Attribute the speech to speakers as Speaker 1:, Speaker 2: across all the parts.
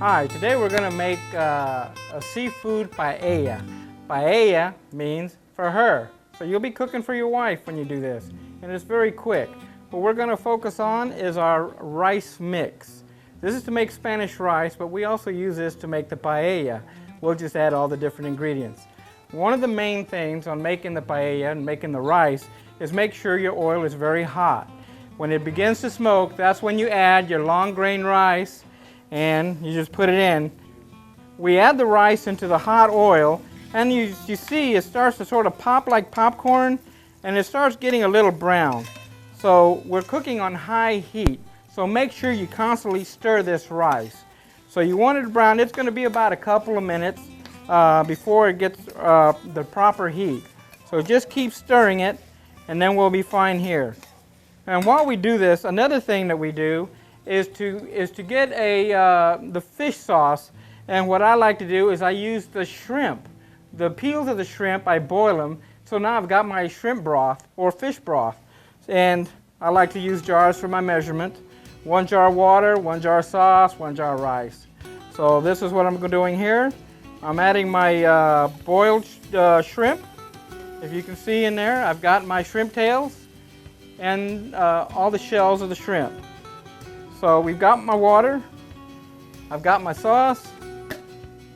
Speaker 1: Hi, today we're going to make a seafood paella. Paella means for her. So you'll be cooking for your wife when you do this. And it's very quick. What we're going to focus on is our rice mix. This is to make Spanish rice, but we also use this to make the paella. We'll just add all the different ingredients. One of the main things on making the paella and making the rice is make sure your oil is very hot. When it begins to smoke, that's when you add your long grain rice and you just put it in. We add the rice into the hot oil and you see it starts to sort of pop like popcorn and it starts getting a little brown. So we're cooking on high heat. So make sure you constantly stir this rice. So you want it brown. It's going to be about a couple of minutes before it gets the proper heat. So just keep stirring it and then we'll be fine here. And while we do this, another thing that we do is to get the fish sauce. And what I like to do is I use the shrimp. The peels of the shrimp, I boil them. So now I've got my shrimp broth or fish broth. And I like to use jars for my measurement. 1 jar water, 1 jar sauce, 1 jar rice. So this is what I'm doing here. I'm adding my boiled shrimp. If you can see in there, I've got my shrimp tails and all the shells of the shrimp. So we've got my water, I've got my sauce,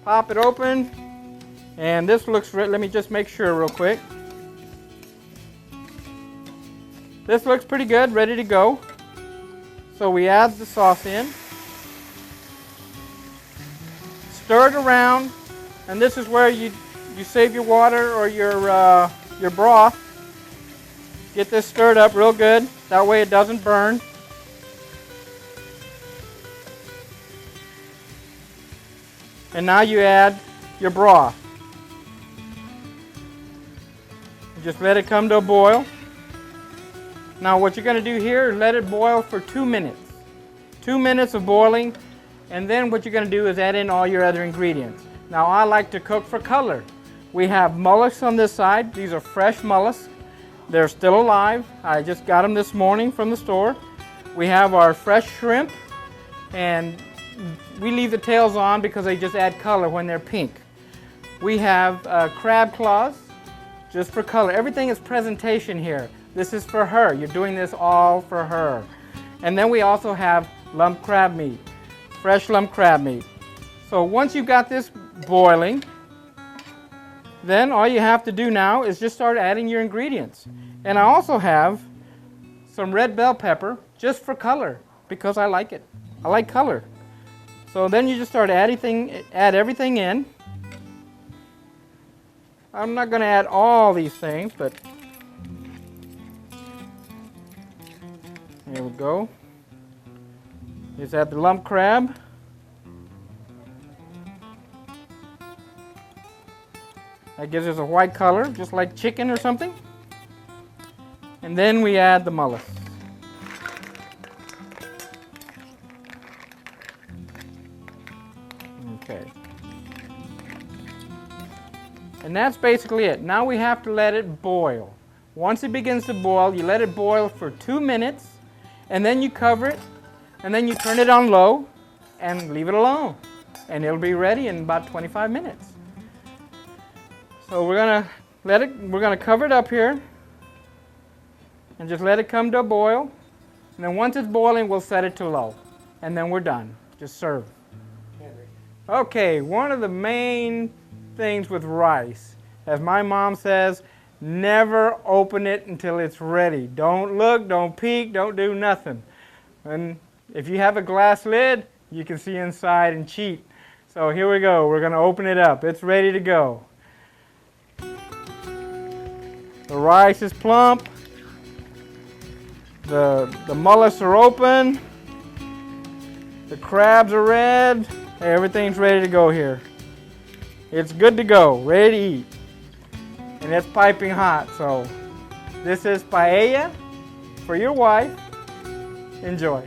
Speaker 1: pop it open, and this looks, let me just make sure real quick. This looks pretty good, ready to go. So we add the sauce in, stir it around, and this is where you save your water or your broth. Get this stirred up real good, that way it doesn't burn. And now you add your broth. Just let it come to a boil. Now what you're going to do here is let it boil for 2 minutes. 2 minutes of boiling, and then what you're going to do is add in all your other ingredients. Now I like to cook for color. We have mollusks on this side. These are fresh mollusks. They're still alive. I just got them this morning from the store. We have our fresh shrimp, and we leave the tails on because they just add color when they're pink. We have crab claws, just for color. Everything is presentation here. This is for her. You're doing this all for her. And then we also have lump crab meat, fresh lump crab meat. So once you've got this boiling, then all you have to do now is just start adding your ingredients. And I also have some red bell pepper just for color because I like it. I like color. So then you just start add everything in. I'm not going to add all these things, but here we go. Just add the lump crab. That gives us a white color, just like chicken or something. And then we add the mollusks. Okay. And that's basically it. Now we have to let it boil. Once it begins to boil, you let it boil for 2 minutes, and then you cover it, and then you turn it on low and leave it alone. And it'll be ready in about 25 minutes. So we're gonna cover it up here and just let it come to a boil. And then once it's boiling, we'll set it to low. And then we're done. Just serve. Okay, one of the main things with rice, as my mom says, never open it until it's ready. Don't look, don't peek, don't do nothing. And if you have a glass lid, you can see inside and cheat. So here we go. We're gonna open it up. It's ready to go. The rice is plump. The mollusks are open. The crabs are red. Everything's ready to go here. It's good to go, ready to eat. And it's piping hot, so this is paella for your wife. Enjoy.